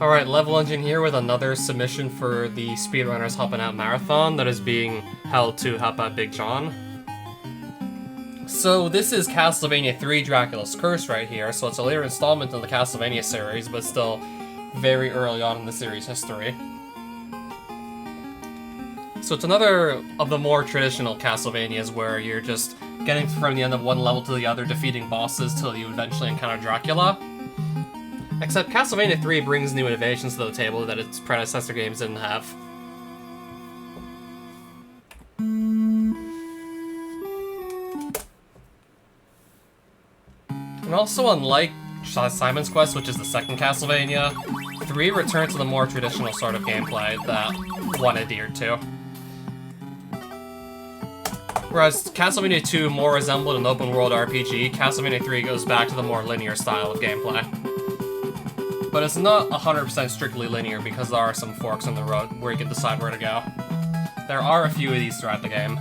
Alright, Level Engine here with another submission for the Speedrunners Helping Out Marathon that is being held to help out BigJon. So this is Castlevania III Dracula's Curse right here, so it's a later installment in the Castlevania series, but still very early on in the series' history. So it's another of the more traditional Castlevanias where you're just getting from the end of one level to the other, defeating bosses till you eventually encounter Dracula. Except Castlevania III brings new innovations to the table that its predecessor games didn't have. And also, unlike Simon's Quest, which is the second Castlevania, 3 returns to the more traditional sort of gameplay that 1 adhered to. Whereas Castlevania 2 more resembled an open-world RPG, Castlevania 3 goes back to the more linear style of gameplay. But it's not 100% strictly linear because there are some forks in the road where you can decide where to go. There are a few of these throughout the game.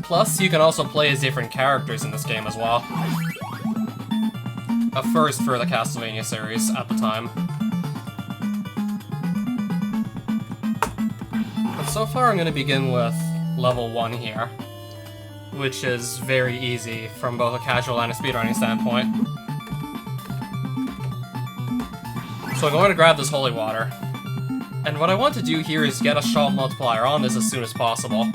Plus, you can also play as different characters in this game as well. A first for the Castlevania series at the time. But so far I'm going to begin with level 1 here, which is very easy from both a casual and a speedrunning standpoint. So I'm going to grab this holy water. And what I want to do here is get a shot multiplier on this as soon as possible.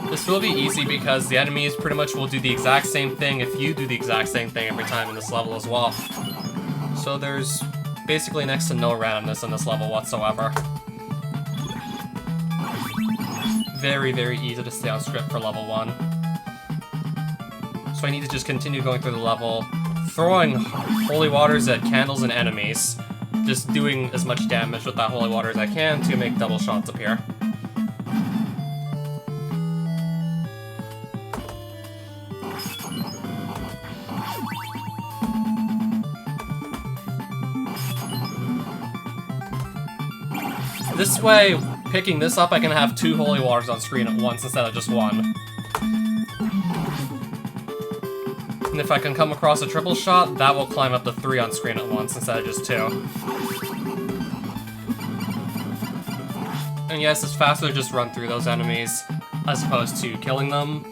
This will be easy because the enemies pretty much will do the exact same thing if you do the exact same thing every time in this level as well. So there's basically next to no randomness in this level whatsoever. Very, very easy to stay on script for level 1. So I need to just continue going through the level, throwing holy waters at candles and enemies, just doing as much damage with that holy water as I can to make double shots appear. This way, picking this up, I can have 2 holy waters on screen at once instead of just 1. And if I can come across a triple shot, that will climb up to 3 on screen at once instead of just 2. And yes, it's faster to just run through those enemies as opposed to killing them.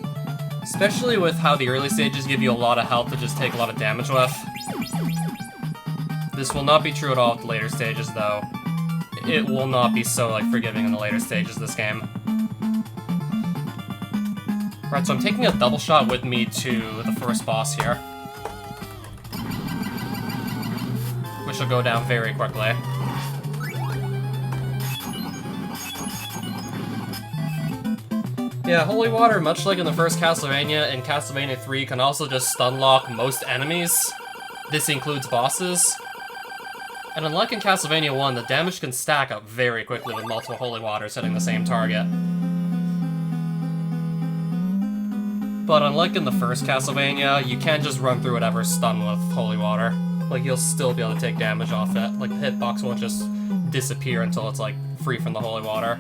Especially with how the early stages give you a lot of health to just take a lot of damage with. This will not be true at all at the later stages though. It will not be so, forgiving in the later stages of this game. Right, so I'm taking a double shot with me to the first boss here. Which will go down very quickly. Yeah, holy water, much like in the first Castlevania and Castlevania 3, can also just stun lock most enemies. This includes bosses. And unlike in Castlevania 1, the damage can stack up very quickly with multiple holy waters hitting the same target. But unlike in the first Castlevania, you can't just run through whatever's stunned with holy water. You'll still be able to take damage off it. The hitbox won't just disappear until it's, free from the holy water.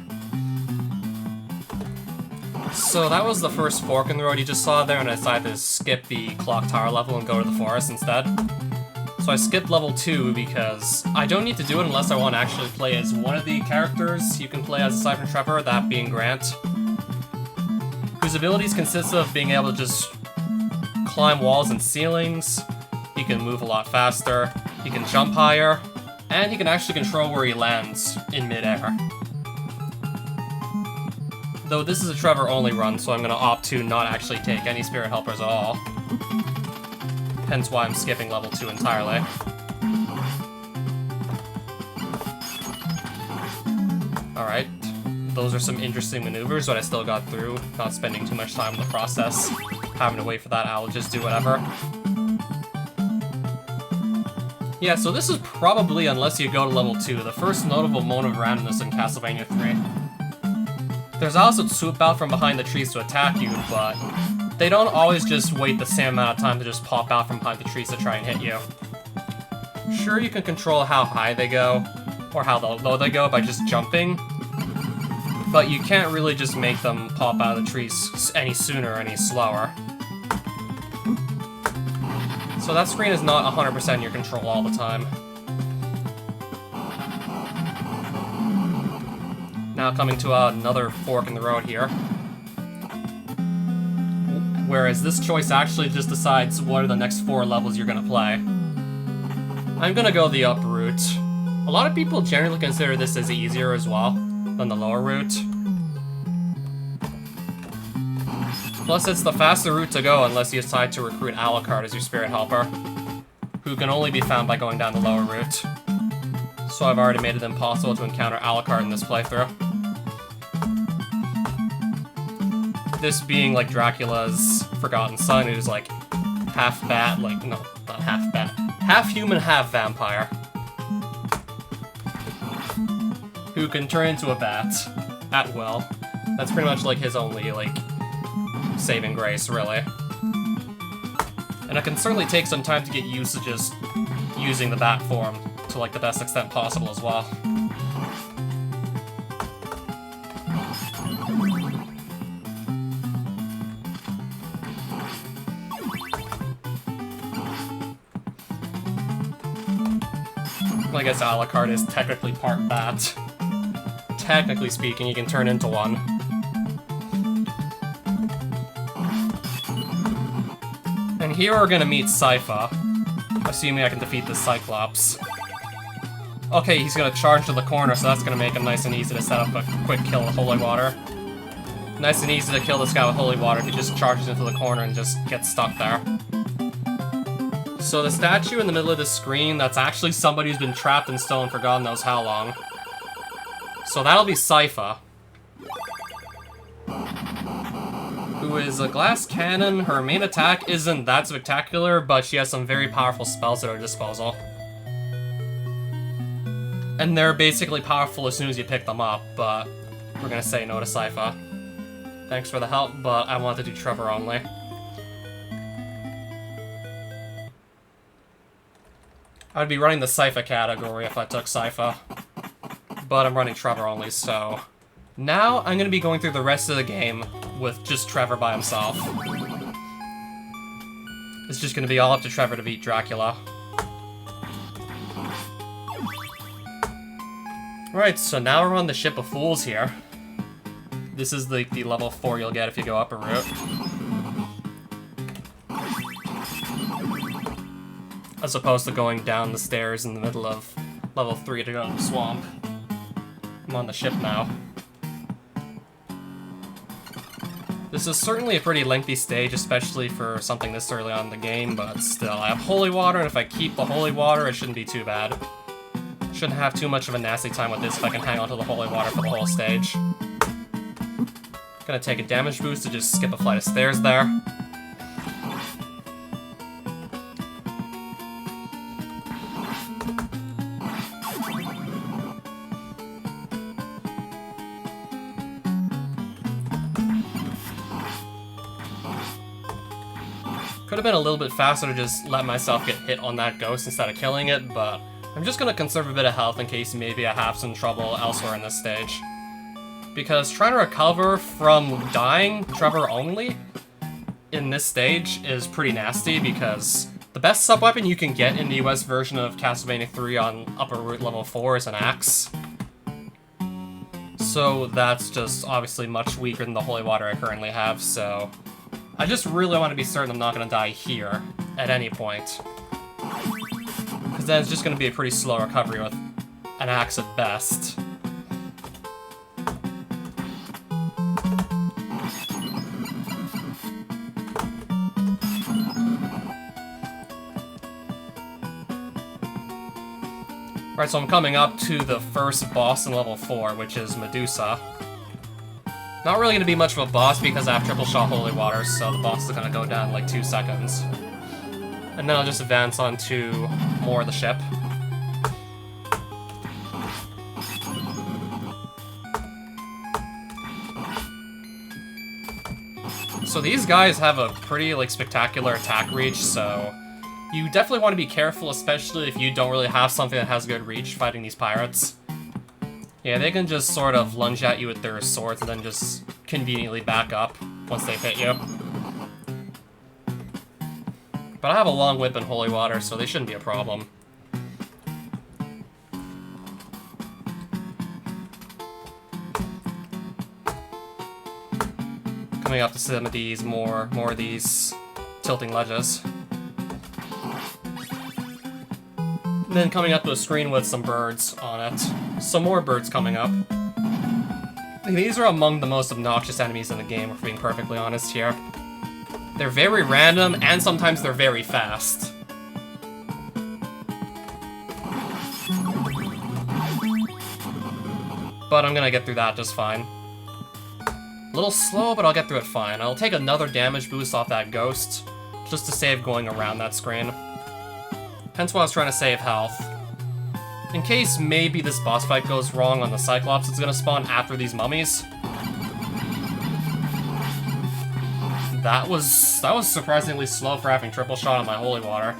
So that was the first fork in the road you just saw there, and I decided to skip the clock tower level and go to the forest instead. So I skipped level 2 because I don't need to do it unless I want to actually play as one of the characters you can play as aside from Trevor, that being Grant, whose abilities consist of being able to just climb walls and ceilings, he can move a lot faster, he can jump higher, and he can actually control where he lands in midair. Though this is a Trevor only run, so I'm going to opt to not actually take any spirit helpers at all. Hence why I'm skipping level 2 entirely. Alright, those are some interesting maneuvers, but I still got through, not spending too much time in the process. Having to wait for that, I'll just do whatever. Yeah, so this is probably, unless you go to level 2, the first notable moment of randomness in Castlevania 3. There's also swoop out from behind the trees to attack you, but they don't always just wait the same amount of time to just pop out from behind the trees to try and hit you. Sure, you can control how high they go, or how low they go by just jumping, But you can't really just make them pop out of the trees any sooner or any slower. So that screen is not 100% in your control all the time. Now coming to another fork in the road here. Whereas this choice actually just decides what are the next 4 levels you're gonna play. I'm gonna go the up route. A lot of people generally consider this as easier as well than the lower route. Plus it's the faster route to go unless you decide to recruit Alucard as your spirit helper, who can only be found by going down the lower route. So I've already made it impossible to encounter Alucard in this playthrough. This being like Dracula's forgotten son, who's like half bat, like, no, not half bat, half human, half vampire, who can turn into a bat at will. That's pretty much like his only, like, saving grace, really. And it can certainly take some time to get used to just using the bat form to, like, the best extent possible as well. I guess Alucard is technically part bat. Technically speaking, he can turn into one. And here we're gonna meet Sypha, assuming I can defeat this Cyclops. Okay, he's gonna charge to the corner, so that's gonna make him nice and easy to set up a quick kill with Holy Water. Nice and easy to kill this guy with Holy Water if he just charges into the corner and just gets stuck there. So the statue in the middle of the screen, that's actually somebody who's been trapped in stone for God knows how long. So that'll be Sypha, who is a glass cannon. Her main attack isn't that spectacular, but she has some very powerful spells at her disposal. And they're basically powerful as soon as you pick them up, but we're gonna say no to Sypha. Thanks for the help, but I want to do Trevor only. I'd be running the Sypha category if I took Sypha, but I'm running Trevor only, so... Now I'm gonna be going through the rest of the game with just Trevor by himself. It's just gonna be all up to Trevor to beat Dracula. Right, so now we're on the Ship of Fools here. This is the level 4 you'll get if you go up a route. As opposed to going down the stairs in the middle of level 3 to go to the swamp. I'm on the ship now. This is certainly a pretty lengthy stage, especially for something this early on in the game, but still, I have Holy Water, and if I keep the Holy Water, it shouldn't be too bad. Shouldn't have too much of a nasty time with this if I can hang on to the Holy Water for the whole stage. Gonna take a damage boost to just skip a flight of stairs there. Could have been a little bit faster to just let myself get hit on that ghost instead of killing it, but I'm just gonna conserve a bit of health in case maybe I have some trouble elsewhere in this stage. Because trying to recover from dying Trevor only in this stage is pretty nasty, because the best sub-weapon you can get in the US version of Castlevania III on upper route level 4 is an axe. So that's just obviously much weaker than the Holy Water I currently have, so... I just really want to be certain I'm not going to die here at any point. Because then it's just going to be a pretty slow recovery with an axe at best. Right, so I'm coming up to the first boss in level 4, which is Medusa. Not really going to be much of a boss because I have triple shot Holy Water, so the boss is going to go down in like 2 seconds. And then I'll just advance on to more of the ship. So these guys have a pretty like spectacular attack reach, so you definitely want to be careful, especially if you don't really have something that has good reach fighting these pirates. Yeah, they can just sort of lunge at you with their swords and then just conveniently back up once they've hit you. But I have a long whip and holy water, so they shouldn't be a problem. Coming up to some of these more of these tilting ledges. And then coming up to a screen with some birds on it. Some more birds coming up. These are among the most obnoxious enemies in the game, if we're being perfectly honest here. They're very random, and sometimes they're very fast. But I'm gonna get through that just fine. A little slow, but I'll get through it fine. I'll take another damage boost off that ghost, just to save going around that screen. Hence why I was trying to save health. In case maybe this boss fight goes wrong on the Cyclops, it's gonna spawn after these mummies. That was surprisingly slow for having triple shot on my holy water.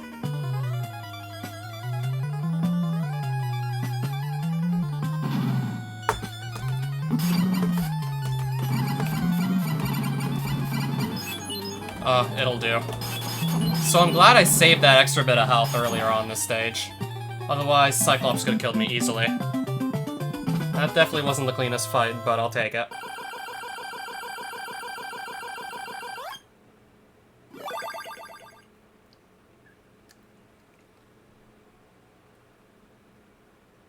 It'll do. So I'm glad I saved that extra bit of health earlier on this stage. Otherwise, Cyclops could have killed me easily. That definitely wasn't the cleanest fight, but I'll take it.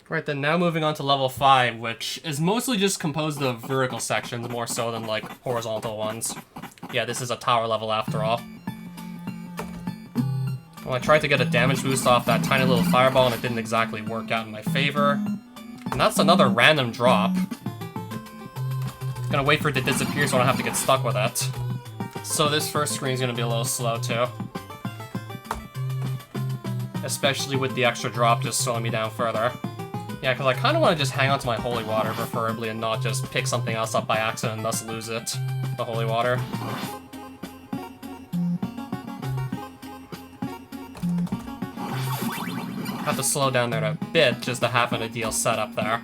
Right then, now moving on to level 5, which is mostly just composed of vertical sections more so than, like, horizontal ones. Yeah, this is a tower level after all. Well, I tried to get a damage boost off that tiny little fireball and it didn't exactly work out in my favor. And that's another random drop. Gonna wait for it to disappear so I don't have to get stuck with it. So this first screen's gonna be a little slow too. Especially with the extra drop just slowing me down further. Yeah, because I kind of want to just hang on to my holy water, preferably, and not just pick something else up by accident and thus lose it. The holy water. Have to slow down there a bit just to have an ideal setup there.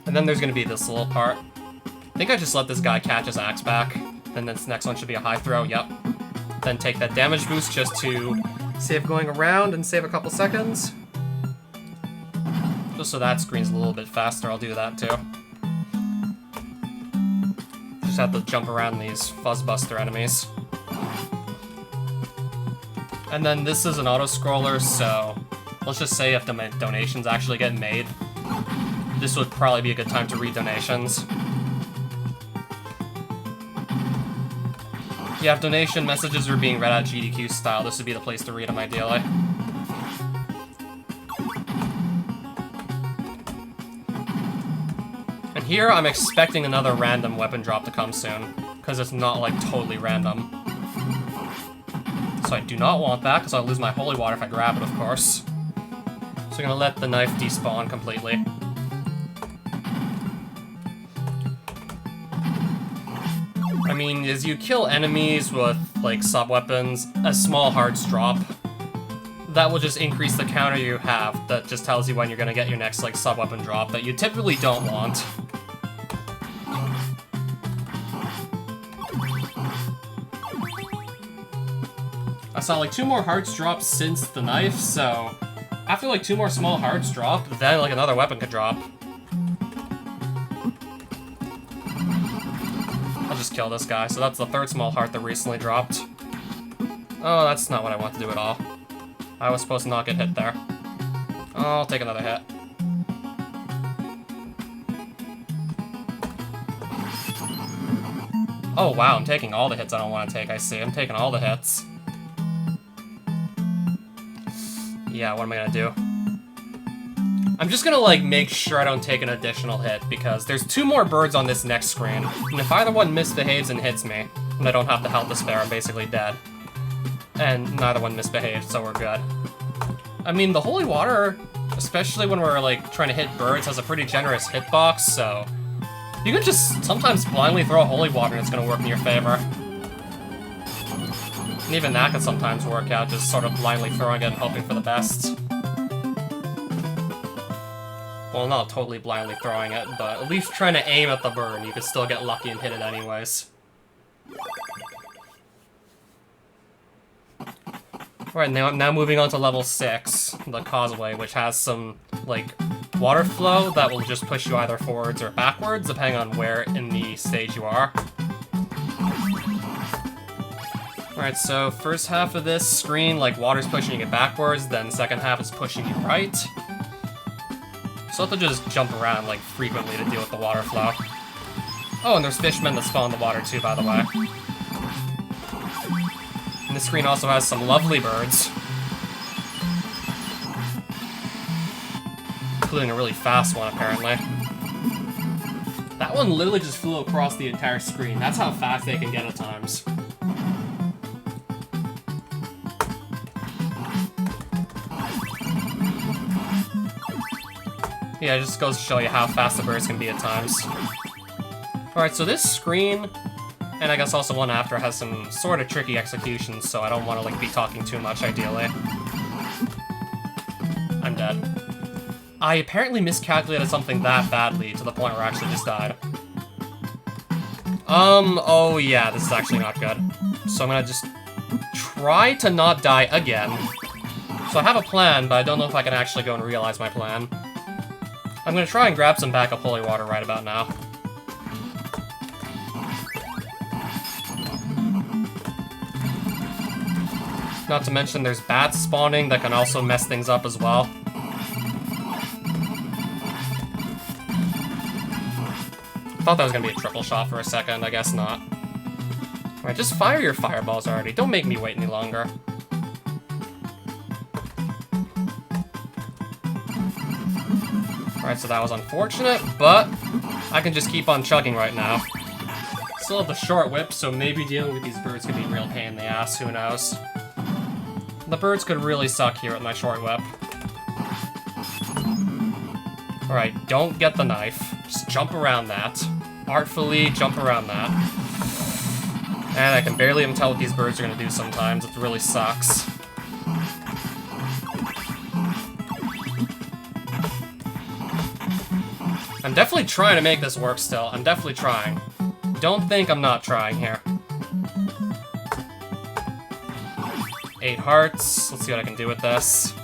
And then there's going to be this little part. I think I just let this guy catch his axe back. Then this next one should be a high throw, yep. Then take that damage boost just to save going around and save a couple seconds. Just so that screen's a little bit faster, I'll do that too. Just have to jump around these Fuzzbuster enemies. And then this is an auto-scroller, so let's just say if the donations actually get made, this would probably be a good time to read donations. Yeah, if donation messages are being read out GDQ style, this would be the place to read them, ideally. And here, I'm expecting another random weapon drop to come soon, because it's not, like, totally random. So I do not want that, because I'll lose my holy water if I grab it, of course. So I'm gonna let the knife despawn completely. I mean, as you kill enemies with, like, sub-weapons, a small hearts drop, that will just increase the counter you have that just tells you when you're gonna get your next, like, sub-weapon drop that you typically don't want. I saw, like, 2 more hearts drop since the knife, so after, like, 2 more small hearts drop, then, like, another weapon could drop. I'll just kill this guy. So that's the 3rd small heart that recently dropped. Oh, that's not what I want to do at all. I was supposed to not get hit there. I'll take another hit. Oh, wow, I'm taking all the hits I don't want to take, I see. I'm taking all the hits. Yeah, what am I gonna do? I'm just gonna, like, make sure I don't take an additional hit, because there's 2 more birds on this next screen, and if either one misbehaves and hits me, and I don't have the health to spare, I'm basically dead. And neither one misbehaved, so we're good. I mean, the holy water, especially when we're, like, trying to hit birds, has a pretty generous hitbox, so you can just sometimes blindly throw holy water and it's gonna work in your favor. And even that can sometimes work out, just sort of blindly throwing it and hoping for the best. Well, not totally blindly throwing it, but at least trying to aim at the bird, and you could still get lucky and hit it anyways. Alright, now moving on to level 6, the Causeway, which has some, like, water flow that will just push you either forwards or backwards, depending on where in the stage you are. Alright, so first half of this screen, like, water's pushing you backwards, then second half is pushing you right. So you have to just jump around, like, frequently to deal with the water flow. Oh, and there's fishmen that spawn in the water too, by the way. And this screen also has some lovely birds. Including a really fast one, apparently. That one literally just flew across the entire screen. That's how fast they can get at times. Yeah, it just goes to show you how fast the birds can be at times. Alright, so this screen, and I guess also one after, has some sort of tricky executions, so I don't want to, like, be talking too much, ideally. I'm dead. I apparently miscalculated something that badly, to the point where I actually just died. Oh yeah, this is actually not good. So I'm gonna just try to not die again. So I have a plan, but I don't know if I can actually go and realize my plan. I'm gonna try and grab some backup holy water right about now. Not to mention there's bats spawning that can also mess things up as well. Thought that was gonna be a triple shot for a second, I guess not. Alright, just fire your fireballs already. Don't make me wait any longer. Alright, so that was unfortunate, but I can just keep on chugging right now. Still have the short whip, so maybe dealing with these birds could be a real pain in the ass, who knows. The birds could really suck here with my short whip. Alright, don't get the knife. Just jump around that. Artfully jump around that. And I can barely even tell what these birds are gonna do sometimes. It really sucks. I'm definitely trying to make this work still. I'm definitely trying. Don't think I'm not trying here. 8 hearts. Let's see what I can do with this.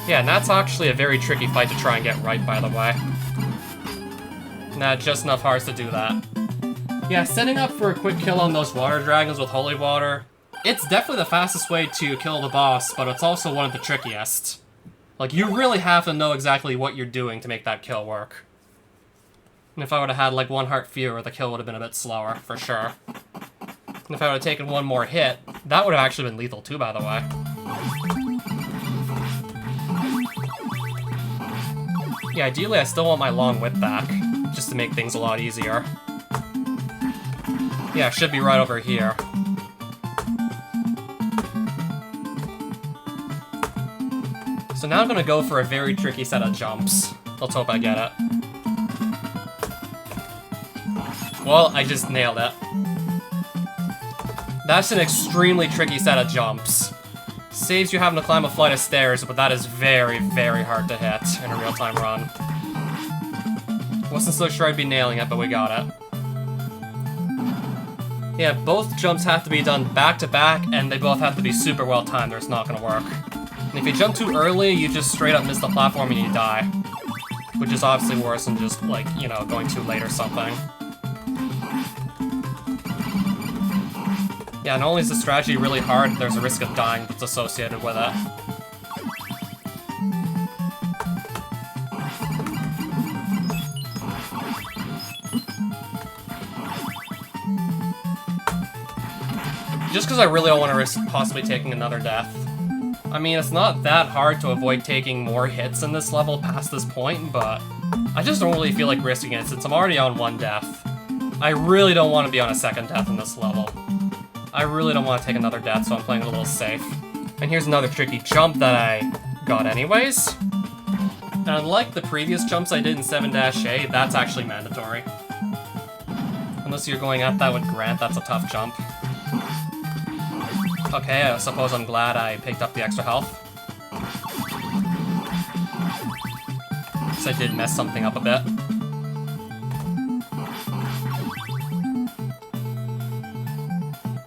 Yeah, and that's actually a very tricky fight to try and get right, by the way. Nah, just enough hearts to do that. Yeah, setting up for a quick kill on those water dragons with holy water, it's definitely the fastest way to kill the boss, but it's also one of the trickiest. Like, you really have to know exactly what you're doing to make that kill work. And if I would have had, like, 1 heart fewer, the kill would have been a bit slower, for sure. And if I would have taken 1 more hit, that would have actually been lethal too, by the way. Yeah, ideally I still want my long whip back, just to make things a lot easier. Yeah, it should be right over here. So now I'm gonna go for a very tricky set of jumps. Let's hope I get it. Well, I just nailed it. That's an extremely tricky set of jumps. Saves you having to climb a flight of stairs, but that is very, very hard to hit in a real-time run. Wasn't so sure I'd be nailing it, but we got it. Yeah, both jumps have to be done back-to-back, and they both have to be super well-timed or it's not gonna work. And if you jump too early, you just straight up miss the platform and you die. Which is obviously worse than just, like, you know, going too late or something. Yeah, not only is the strategy really hard, there's a risk of dying that's associated with it. Just because I really don't want to risk possibly taking another death. I mean, it's not that hard to avoid taking more hits in this level past this point, but I just don't really feel like risking it since I'm already on 1 death. I really don't want to be on a 2nd death in this level. I really don't want to take another death, so I'm playing a little safe. And here's another tricky jump that I got anyways. And unlike the previous jumps I did in 7-A, that's actually mandatory. Unless you're going at that with Grant, that's a tough jump. Okay, I suppose I'm glad I picked up the extra health. I did mess something up a bit.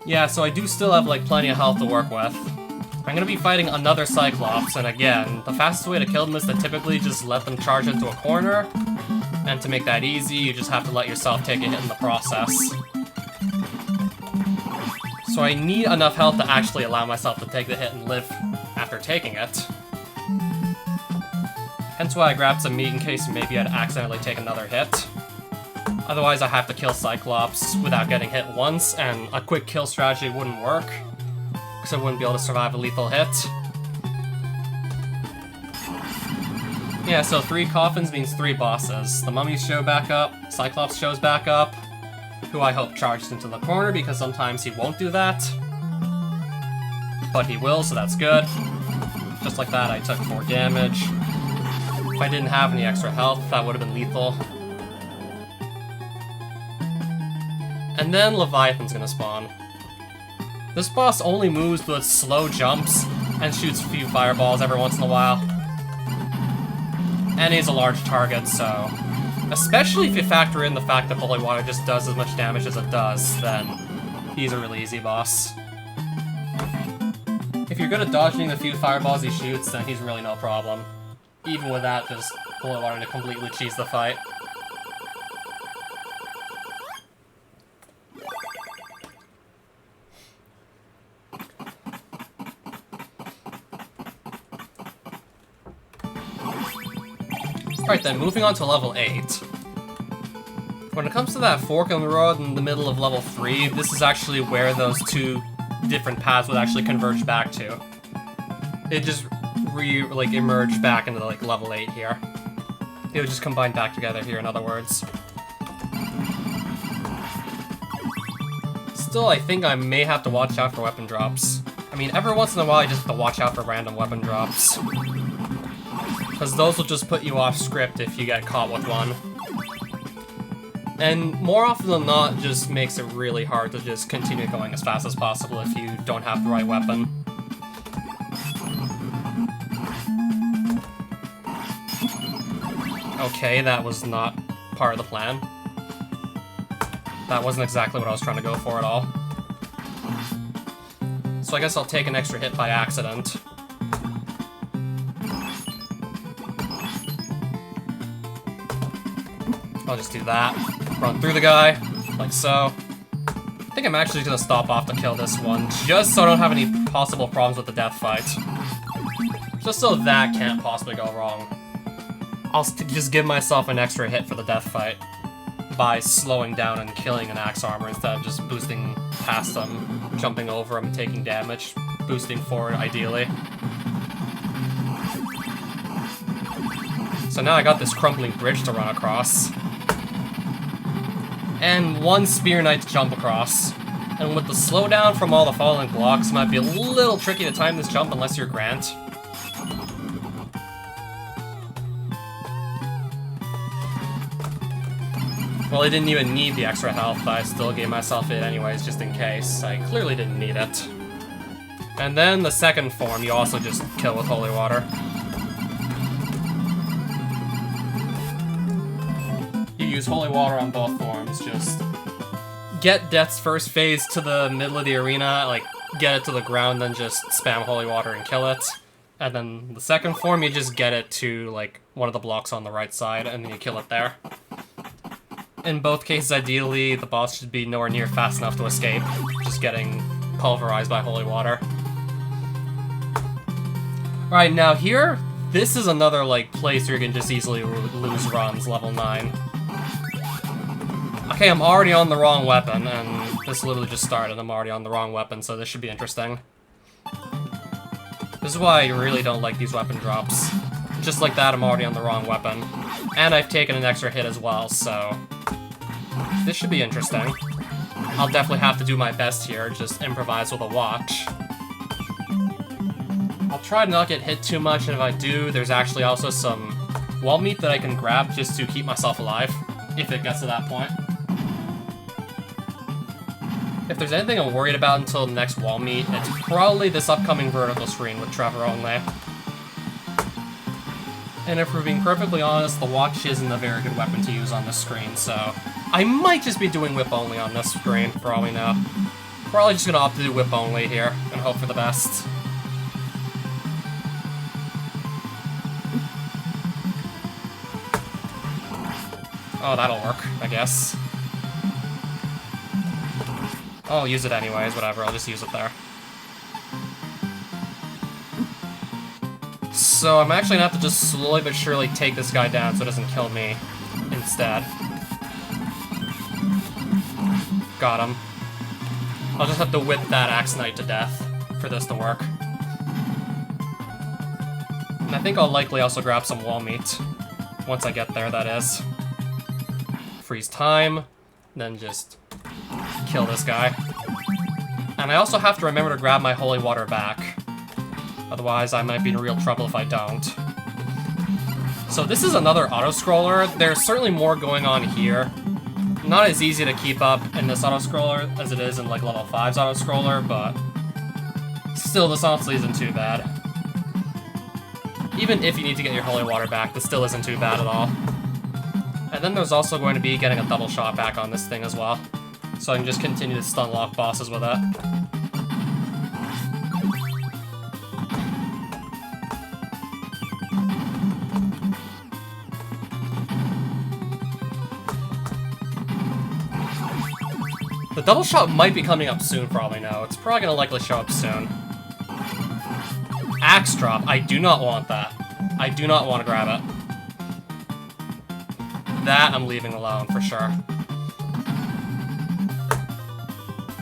Yeah, so I do still have, like, plenty of health to work with. I'm gonna be fighting another Cyclops, and again, the fastest way to kill them is to typically just let them charge into a corner, and to make that easy, you just have to let yourself take a hit in the process. So I need enough health to actually allow myself to take the hit and live after taking it. Hence why I grabbed some meat in case maybe I'd accidentally take another hit. Otherwise I have to kill Cyclops without getting hit once, and a quick kill strategy wouldn't work, because I wouldn't be able to survive a lethal hit. Yeah, so 3 coffins means 3 bosses. The mummies show back up, Cyclops shows back up, who I hope charges into the corner, because sometimes he won't do that. But he will, so that's good. Just like that, I took 4 damage. If I didn't have any extra health, that would have been lethal. And then Leviathan's gonna spawn. This boss only moves with slow jumps and shoots a few fireballs every once in a while. And he's a large target, so... especially if you factor in the fact that Holy Water just does as much damage as it does, then he's a really easy boss. If you're good at dodging the few fireballs he shoots, then he's really no problem. Even with that, just Holy Water to completely cheese the fight. Alright then, moving on to level 8. When it comes to that fork in the road in the middle of level 3, this is actually where those 2 different paths would actually converge back to. It just emerged back into like level 8 here. It would just combine back together here, in other words. Still, I think I may have to watch out for weapon drops. I mean, every once in a while I just have to watch out for random weapon drops. Because those will just put you off script if you get caught with one. And more often than not, just makes it really hard to just continue going as fast as possible if you don't have the right weapon. Okay, that was not part of the plan. That wasn't exactly what I was trying to go for at all. So I guess I'll take an extra hit by accident. I'll just do that. Run through the guy, like so. I think I'm actually gonna stop off to kill this one, just so I don't have any possible problems with the death fight. Just so that can't possibly go wrong. I'll just give myself an extra hit for the death fight by slowing down and killing an axe armor instead of just boosting past them, jumping over him, taking damage, boosting forward ideally. So now I got this crumbling bridge to run across. And 1 Spear Knight to jump across. And with the slowdown from all the falling blocks, it might be a little tricky to time this jump unless you're Grant. Well, I didn't even need the extra health, but I still gave myself it anyways, just in case. I clearly didn't need it. And then the second form, you also just kill with Holy Water. You use Holy Water on both forms, just get Death's first phase to the middle of the arena, like, get it to the ground, then just spam Holy Water and kill it. And then the second form, you just get it to, like, one of the blocks on the right side, and then you kill it there. In both cases, ideally, the boss should be nowhere near fast enough to escape, just getting pulverized by Holy Water. Alright, now here, this is another, like, place where you can just easily lose runs, level 9. Okay, I'm already on the wrong weapon, and this literally just started. I'm already on the wrong weapon, so this should be interesting. This is why I really don't like these weapon drops. Just like that, I'm already on the wrong weapon. And I've taken an extra hit as well, so... this should be interesting. I'll definitely have to do my best here, just improvise with a watch. I'll try to not get hit too much, and if I do, there's actually also some wall meat that I can grab just to keep myself alive, if it gets to that point. If there's anything I'm worried about until the next wall meet, it's probably this upcoming vertical screen with Trevor only. And if we're being perfectly honest, the watch isn't a very good weapon to use on this screen, so I might just be doing whip only on this screen, for all we know. Probably just gonna opt to do whip only here, and hope for the best. Oh, that'll work, I guess. I'll use it anyways, whatever, I'll just use it there. So I'm actually gonna have to just slowly but surely take this guy down so it doesn't kill me instead. Got him. I'll just have to whip that Axe Knight to death for this to work. And I think I'll likely also grab some wall meat. Once I get there, that is. Freeze time, then just kill this guy. And I also have to remember to grab my holy water back. Otherwise, I might be in real trouble if I don't. So this is another auto-scroller. There's certainly more going on here. Not as easy to keep up in this auto-scroller as it is in like level 5's auto-scroller, but still, this honestly isn't too bad. Even if you need to get your holy water back, this still isn't too bad at all. And then there's also going to be getting a double shot back on this thing as well. So I can just continue to stun lock bosses with it. The double shot might be coming up soon, for all we know. It's probably going to likely show up soon. Axe drop. I do not want that. I do not want to grab it. That I'm leaving alone, for sure.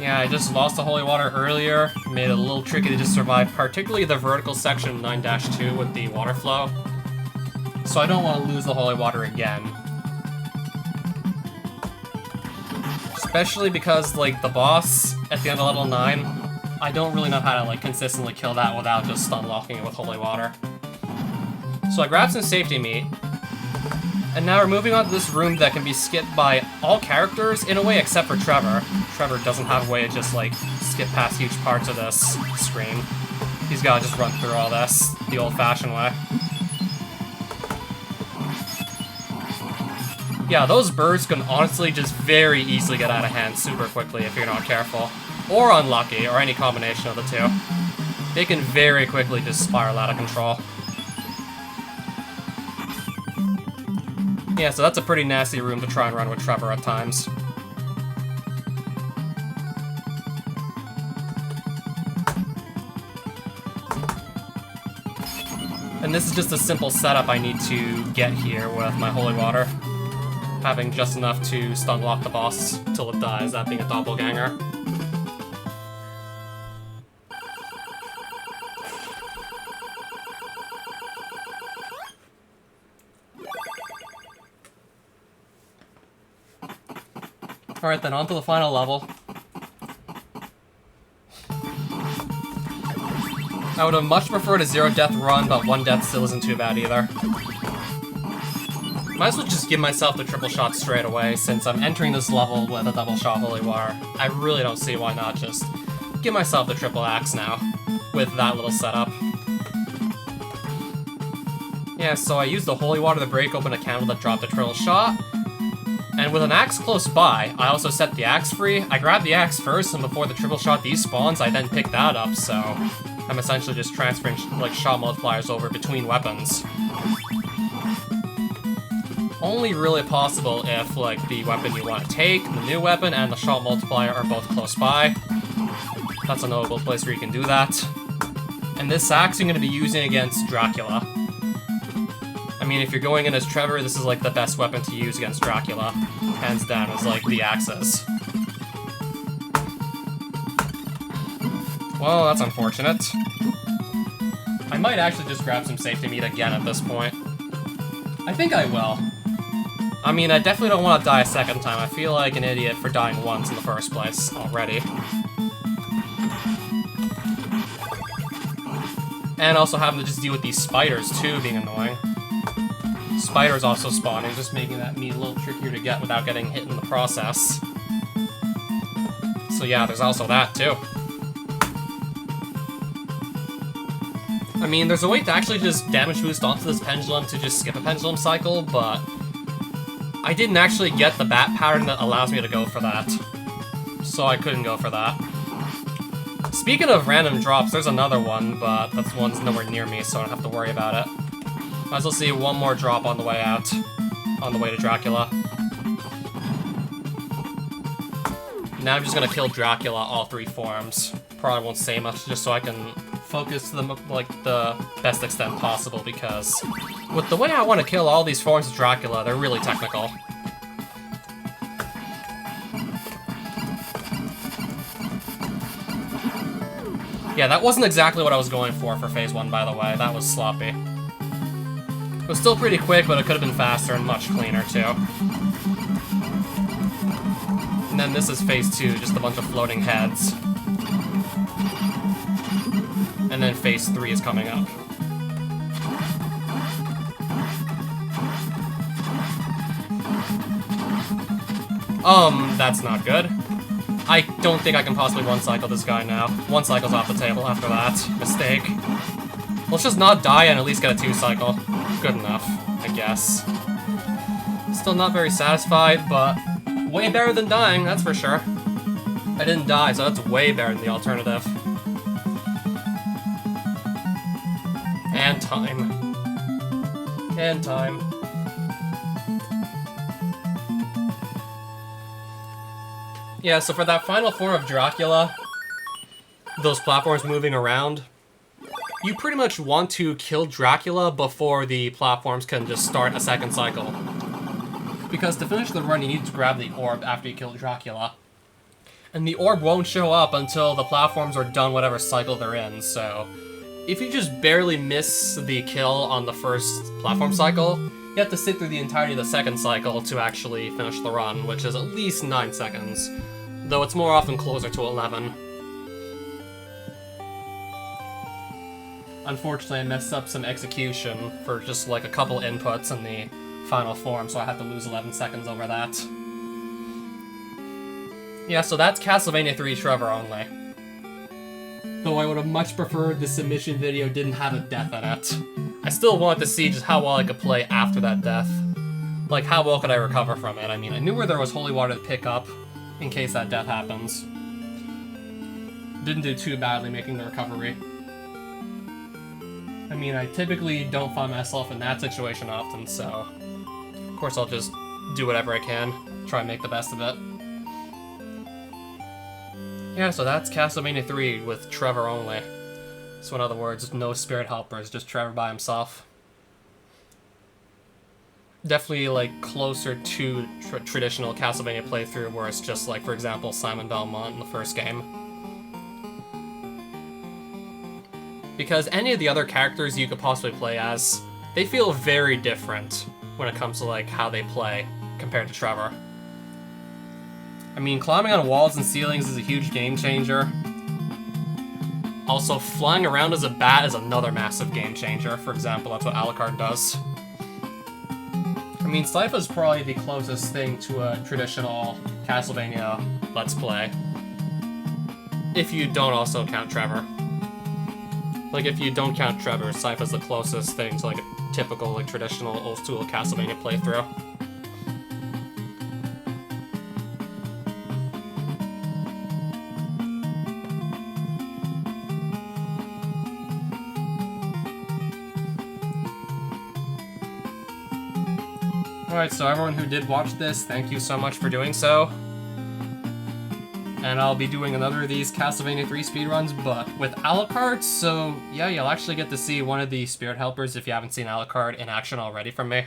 Yeah, I just lost the holy water earlier. Made it a little tricky to just survive, particularly the vertical section 9-2 with the water flow. So I don't want to lose the holy water again. Especially because, like, the boss at the end of level 9, I don't really know how to, like, consistently kill that without just stun locking it with holy water. So I grabbed some safety meat. And now we're moving on to this room that can be skipped by all characters, in a way, except for Trevor. Trevor doesn't have a way to just, like, skip past huge parts of this screen. He's gotta just run through all this the old-fashioned way. Yeah, those birds can honestly just very easily get out of hand super quickly if you're not careful. Or unlucky, or any combination of the two. They can very quickly just spiral out of control. Yeah, so that's a pretty nasty room to try and run with Trevor at times. And this is just a simple setup I need to get here with my holy water. Having just enough to stun lock the boss till it dies, that being a doppelganger. Alright then, on to the final level. I would have much preferred a 0-death run, but 1 death still isn't too bad either. Might as well just give myself the triple shot straight away, since I'm entering this level with a double shot holy water. I really don't see why not just give myself the triple axe now, with that little setup. Yeah, so I used the holy water to break open a candle that dropped a triple shot. And with an axe close by, I also set the axe free. I grabbed the axe first, and before the triple shot despawns, I then picked that up, so I'm essentially just transferring, like, shot multipliers over between weapons. Only really possible if, like, the weapon you want to take, the new weapon, and the shot multiplier are both close by. That's a notable place where you can do that. And this axe I'm going to be using against Dracula. I mean, if you're going in as Trevor, this is, like, the best weapon to use against Dracula. Hands down, is, like, the axes. Well, that's unfortunate. I might actually just grab some safety meat again at this point. I think I will. I mean, I definitely don't want to die a second time. I feel like an idiot for dying once in the first place already. And also having to just deal with these spiders, too, being annoying. Spiders also spawning, just making that meat a little trickier to get without getting hit in the process. So yeah, there's also that, too. I mean, there's a way to actually just damage boost onto this pendulum to just skip a pendulum cycle, but I didn't actually get the bat pattern that allows me to go for that, so I couldn't go for that. Speaking of random drops, there's another one, but that one's nowhere near me, so I don't have to worry about it. Might as well see one more drop on the way out, on the way to Dracula. Now I'm just gonna kill Dracula all 3 forms. Probably won't say much, just so I can focus them like the best extent possible, because with the way I want to kill all these forms of Dracula, they're really technical. Yeah, that wasn't exactly what I was going for phase 1, by the way. That was sloppy. It was still pretty quick, but it could have been faster and much cleaner, too. And then this is phase 2, just a bunch of floating heads. And then phase 3 is coming up. That's not good. I don't think I can possibly one-cycle this guy now. One cycle's off the table after that. Mistake. Let's just not die and at least get a 2-cycle. Good enough, I guess. Still not very satisfied, but way better than dying, that's for sure. I didn't die, so that's way better than the alternative. And time. And time. Yeah, so for that final form of Dracula, those platforms moving around, you pretty much want to kill Dracula before the platforms can just start a second cycle. Because to finish the run, you need to grab the orb after you kill Dracula. And the orb won't show up until the platforms are done whatever cycle they're in, so if you just barely miss the kill on the first platform cycle, you have to sit through the entirety of the second cycle to actually finish the run, which is at least 9 seconds, though it's more often closer to 11. Unfortunately, I messed up some execution for just like a couple inputs in the final form, so I had to lose 11 seconds over that. Yeah, so that's Castlevania III Trevor only. Though I would have much preferred the submission video didn't have a death in it. I still wanted to see just how well I could play after that death. Like, how well could I recover from it? I mean, I knew where there was holy water to pick up in case that death happens. Didn't do too badly making the recovery. I mean, I typically don't find myself in that situation often, so of course I'll just do whatever I can, try and make the best of it. Yeah, so that's Castlevania III with Trevor only. So in other words, no spirit helpers, just Trevor by himself. Definitely, like, closer to traditional Castlevania playthrough, where it's just like, for example, Simon Belmont in the first game. Because any of the other characters you could possibly play as, they feel very different when it comes to, like, how they play compared to Trevor. I mean, climbing on walls and ceilings is a huge game changer. Also, flying around as a bat is another massive game changer. For example, that's what Alucard does. I mean, Sypha's probably the closest thing to a traditional Castlevania Let's Play. If you don't also count Trevor. Like, if you don't count Trevor, Sypha's the closest thing to, like, a typical, like, traditional old-school Castlevania playthrough. Alright, so everyone who did watch this, thank you so much for doing so. And I'll be doing another of these Castlevania 3 speedruns, but with Alucard, so yeah, you'll actually get to see one of the spirit helpers if you haven't seen Alucard in action already from me.